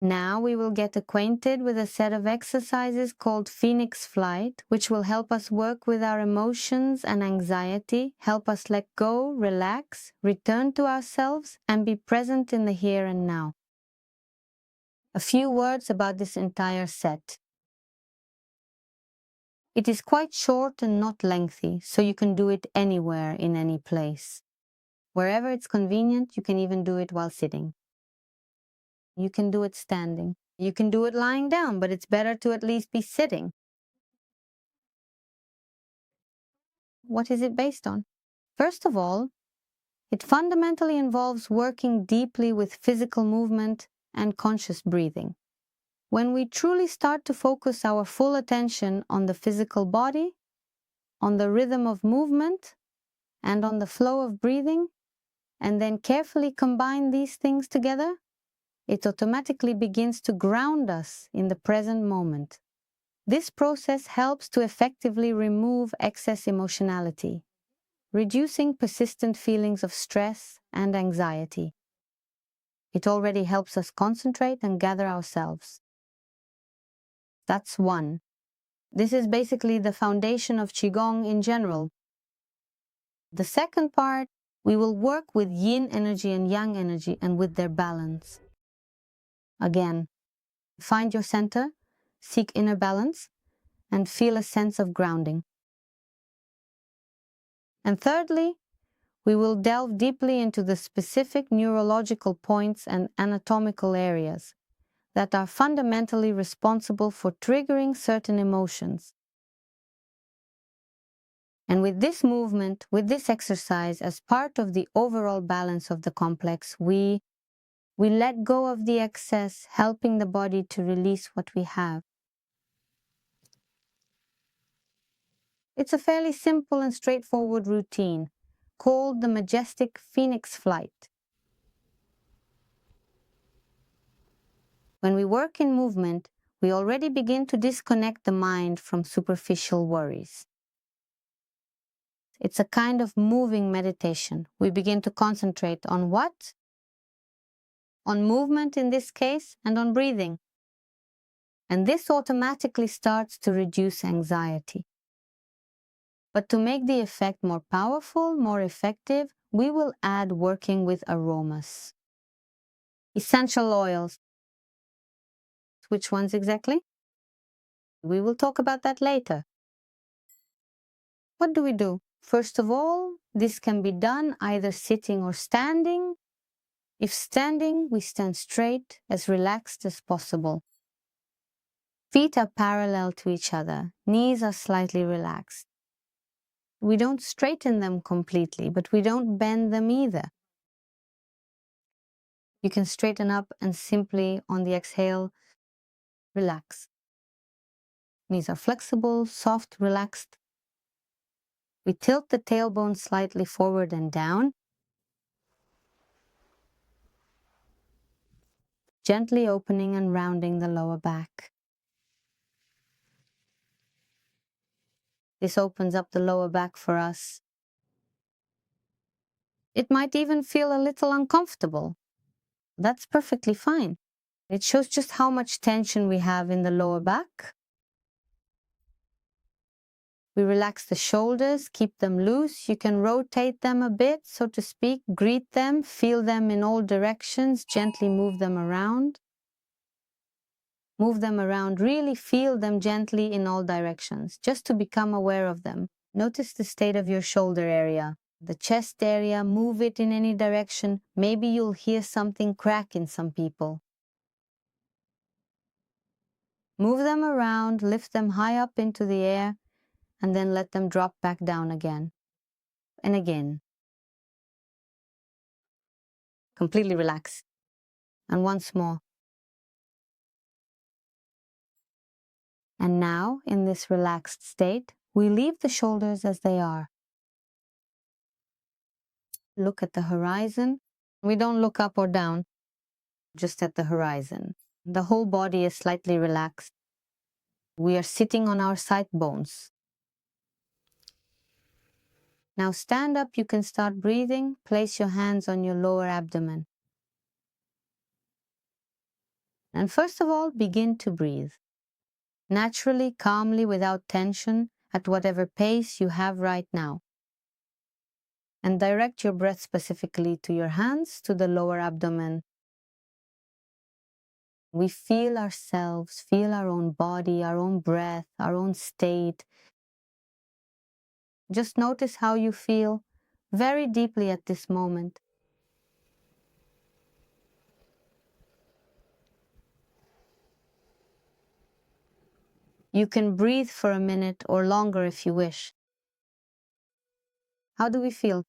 Now we will get acquainted with a set of exercises called Phoenix Flight, which will help us work with our emotions and anxiety, help us let go, relax, return to ourselves, and be present in the here and now. A few words about this entire set. It is quite short and not lengthy, so you can do it anywhere in any place. Wherever it's convenient, you can even do it while sitting. You can do it standing. You can do it lying down, but it's better to at least be sitting. What is it based on? First of all, it fundamentally involves working deeply with physical movement and conscious breathing. When we truly start to focus our full attention on the physical body, on the rhythm of movement, and on the flow of breathing, and then carefully combine these things together, it automatically begins to ground us in the present moment. This process helps to effectively remove excess emotionality, reducing persistent feelings of stress and anxiety. It already helps us concentrate and gather ourselves. That's one. This is basically the foundation of Qigong in general. The second part, we will work with yin energy and yang energy and with their balance. Again, find your center, seek inner balance, and feel a sense of grounding. And thirdly, we will delve deeply into the specific neurological points and anatomical areas that are fundamentally responsible for triggering certain emotions. And with this movement, with this exercise, as part of the overall balance of the complex, we let go of the excess, helping the body to release what we have. It's a fairly simple and straightforward routine called the majestic Phoenix Flight. When we work in movement, we already begin to disconnect the mind from superficial worries. It's a kind of moving meditation. We begin to concentrate on what? On movement in this case, and on breathing. And this automatically starts to reduce anxiety. But to make the effect more powerful, more effective, we will add working with aromas. Essential oils. Which ones exactly? We will talk about that later. What do we do? First of all, this can be done either sitting or standing. If standing, we stand straight, as relaxed as possible. Feet are parallel to each other, knees are slightly relaxed. We don't straighten them completely, but we don't bend them either. You can straighten up and simply, on the exhale, relax. Knees are flexible, soft, relaxed. We tilt the tailbone slightly forward and down, gently opening and rounding the lower back. This opens up the lower back for us. It might even feel a little uncomfortable. That's perfectly fine. It shows just how much tension we have in the lower back. We relax the shoulders, keep them loose. You can rotate them a bit, so to speak, greet them, feel them in all directions, gently move them around. Move them around, really feel them gently in all directions, just to become aware of them. Notice the state of your shoulder area, the chest area, move it in any direction. Maybe you'll hear something crack in some people. Move them around, lift them high up into the air, and then let them drop back down again. And again. Completely relax. And once more. And now, in this relaxed state, we leave the shoulders as they are. Look at the horizon. We don't look up or down, just at the horizon. The whole body is slightly relaxed. We are sitting on our side bones. Now stand up, you can start breathing. Place your hands on your lower abdomen. And first of all, begin to breathe. Naturally, calmly, without tension, at whatever pace you have right now. And direct your breath specifically to your hands, to the lower abdomen. We feel ourselves, feel our own body, our own breath, our own state. Just notice how you feel very deeply at this moment. You can breathe for a minute or longer if you wish. How do we feel?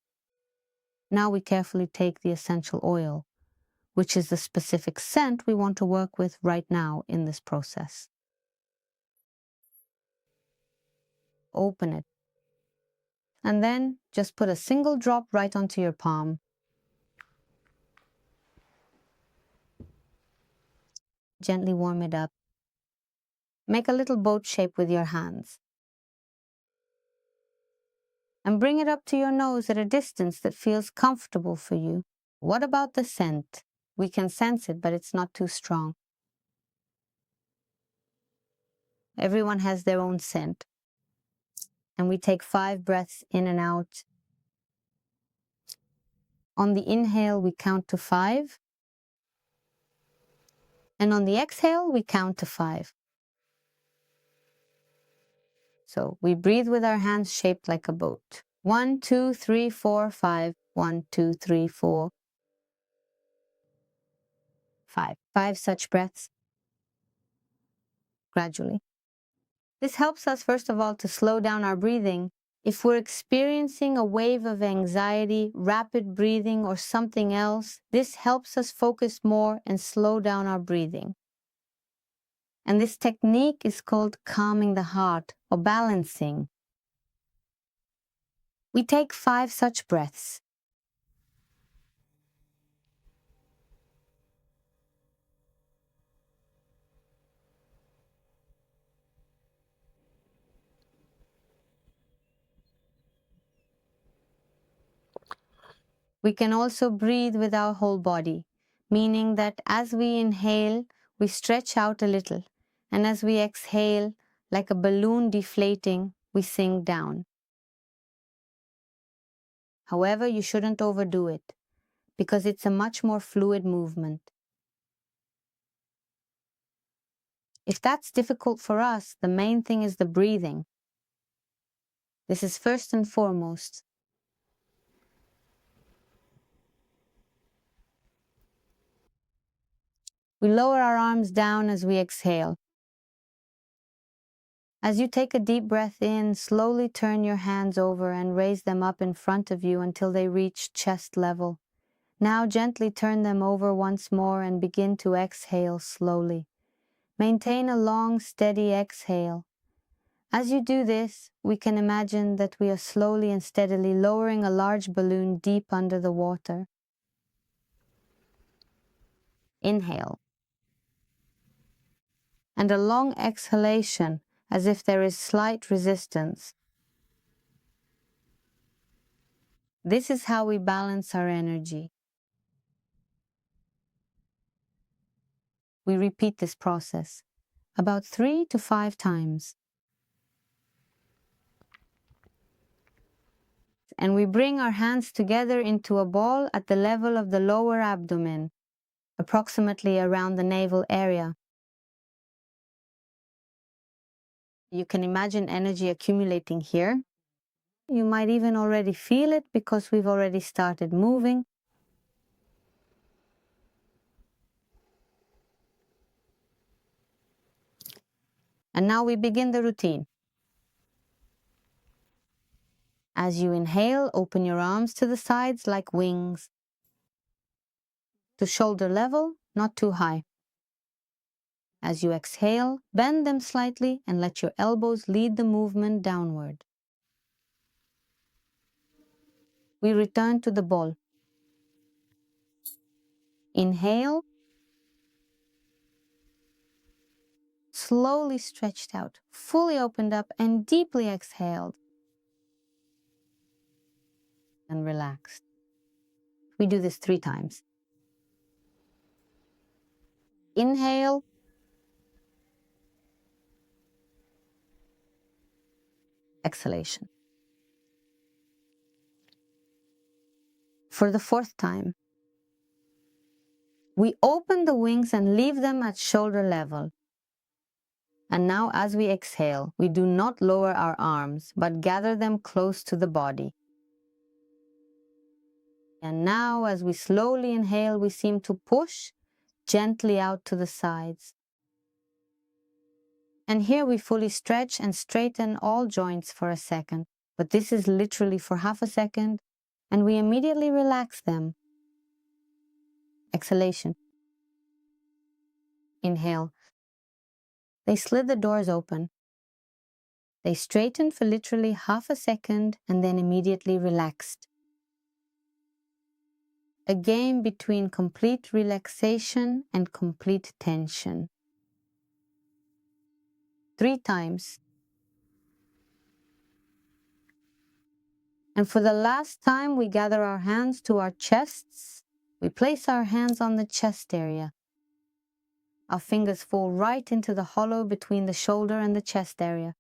Now we carefully take the essential oil, which is the specific scent we want to work with right now in this process. Open it. And then just put a single drop right onto your palm. Gently warm it up. Make a little boat shape with your hands. And bring it up to your nose at a distance that feels comfortable for you. What about the scent? We can sense it, but it's not too strong. Everyone has their own scent. And we take 5 breaths in and out. On the inhale, we count to 5. And on the exhale, we count to 5. So we breathe with our hands shaped like a boat. 1, 2, 3, 4, 5. 1, 2, 3, 4, 5. 5 such breaths gradually. This helps us, first of all, to slow down our breathing. If we're experiencing a wave of anxiety, rapid breathing, or something else, this helps us focus more and slow down our breathing. And this technique is called calming the heart or balancing. We take 5 such breaths. We can also breathe with our whole body, meaning that as we inhale, we stretch out a little, and as we exhale, like a balloon deflating, we sink down. However, you shouldn't overdo it, because it's a much more fluid movement. If that's difficult for us, the main thing is the breathing. This is first and foremost. We lower our arms down as we exhale. As you take a deep breath in, slowly turn your hands over and raise them up in front of you until they reach chest level. Now gently turn them over once more and begin to exhale slowly. Maintain a long, steady exhale. As you do this, we can imagine that we are slowly and steadily lowering a large balloon deep under the water. Inhale. And a long exhalation, as if there is slight resistance. This is how we balance our energy. We repeat this process about 3 to 5 times. And we bring our hands together into a ball at the level of the lower abdomen, approximately around the navel area. You can imagine energy accumulating here. You might even already feel it because we've already started moving. And now we begin the routine. As you inhale, open your arms to the sides like wings. To shoulder level, not too high. As you exhale, bend them slightly and let your elbows lead the movement downward. We return to the ball. Inhale. Slowly stretched out, fully opened up, and deeply exhaled. And relaxed. We do this 3 times. Inhale. Exhalation. For the fourth time, we open the wings and leave them at shoulder level. And now as we exhale, we do not lower our arms, but gather them close to the body. And now as we slowly inhale, we seem to push gently out to the sides. And here we fully stretch and straighten all joints for a second. But this is literally for half a second, and we immediately relax them. Exhalation. Inhale. They slid the doors open. They straightened for literally half a second and then immediately relaxed. A game between complete relaxation and complete tension. 3 times. And for the last time, we gather our hands to our chests. We place our hands on the chest area. Our fingers fall right into the hollow between the shoulder and the chest area.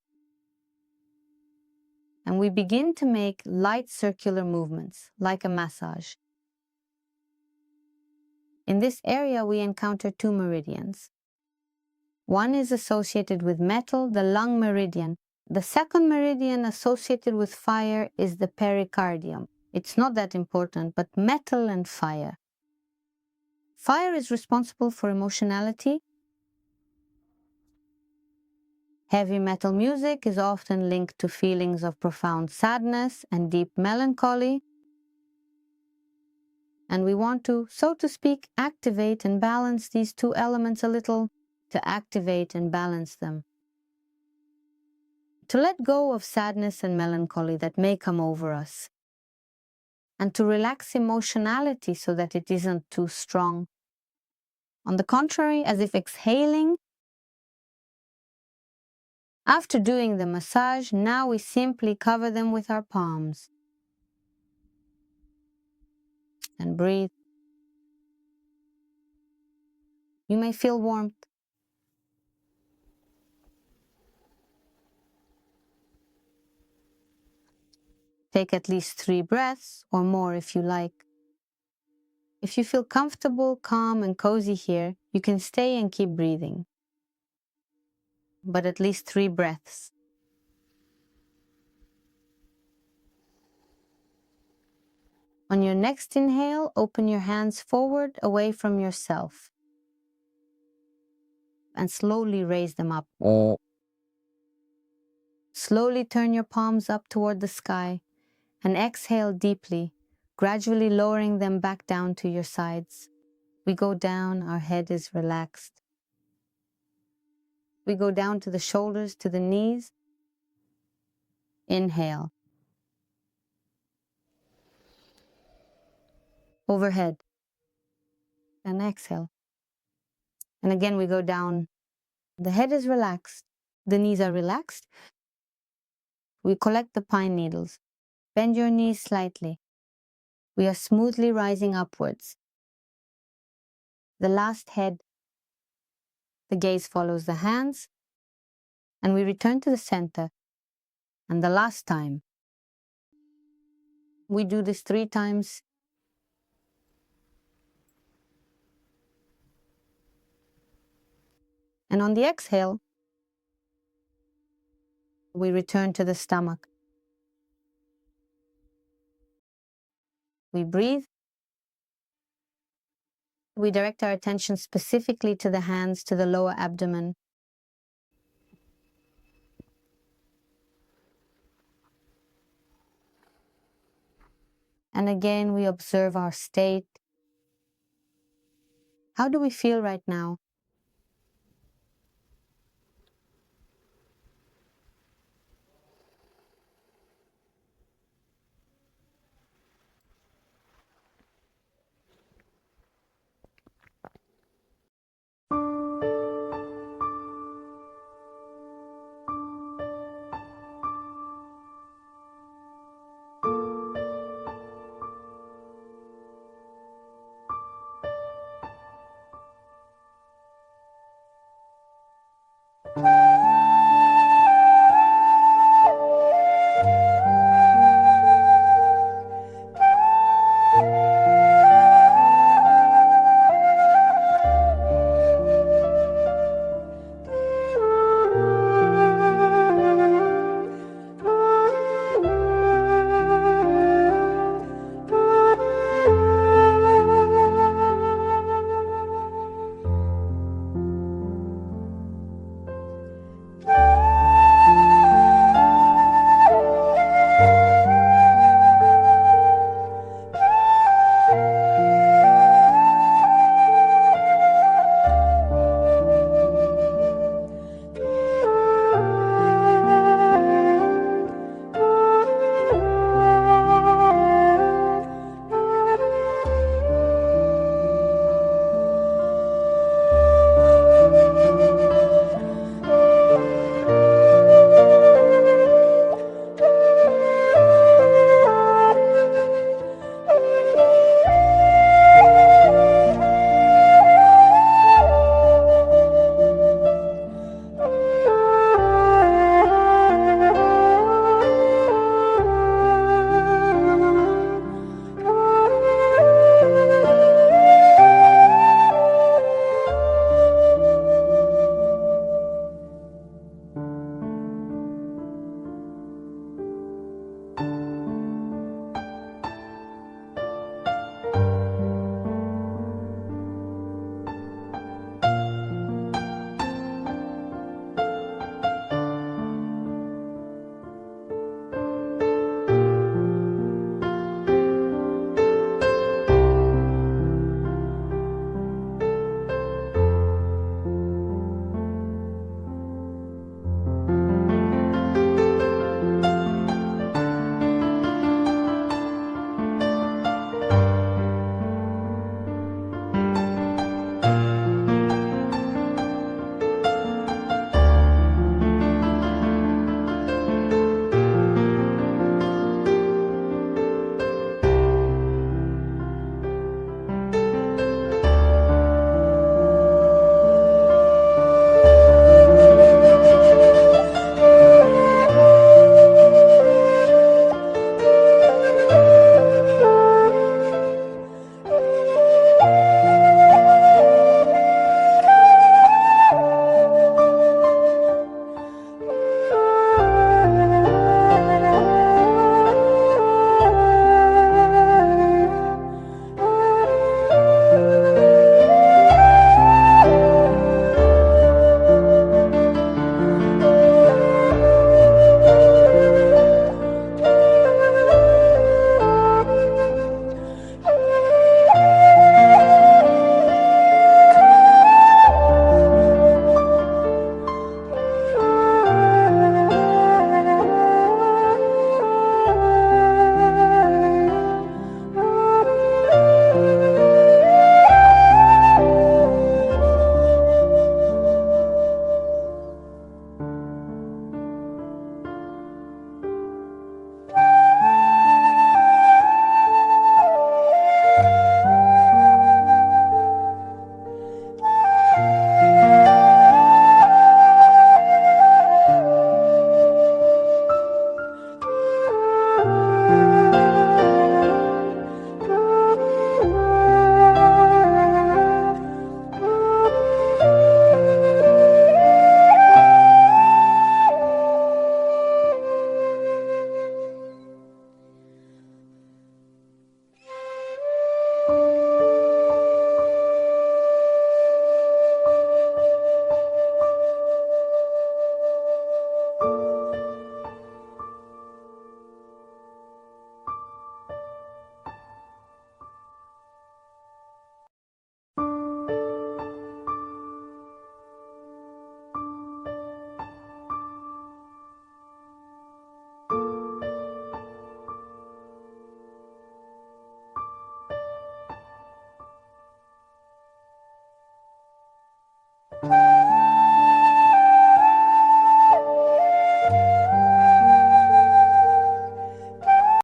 And we begin to make light circular movements, like a massage. In this area, we encounter 2 meridians. One is associated with metal, the lung meridian. The second meridian associated with fire is the pericardium. It's not that important, but metal and fire. Fire is responsible for emotionality. Heavy metal music is often linked to feelings of profound sadness and deep melancholy. And we want to, so to speak, activate and balance these 2 elements a little, to activate and balance them. To let go of sadness and melancholy that may come over us. And to relax emotionality so that it isn't too strong. On the contrary, as if exhaling. After doing the massage, now we simply cover them with our palms. And breathe. You may feel warmth. Take at least 3 breaths or more if you like. If you feel comfortable, calm, and cozy here, you can stay and keep breathing. But at least 3 breaths. On your next inhale, open your hands forward away from yourself. And slowly raise them up. Slowly turn your palms up toward the sky and exhale deeply, gradually lowering them back down to your sides. We go down, our head is relaxed. We go down to the shoulders, to the knees. Inhale. Overhead. And exhale. And again we go down. The head is relaxed. The knees are relaxed. We collect the pine needles. Bend your knees slightly. We are smoothly rising upwards. The last head. The gaze follows the hands. And we return to the center. And the last time. We do this 3 times. And on the exhale, we return to the stomach. We breathe. We direct our attention specifically to the hands, to the lower abdomen. And again, we observe our state. How do we feel right now?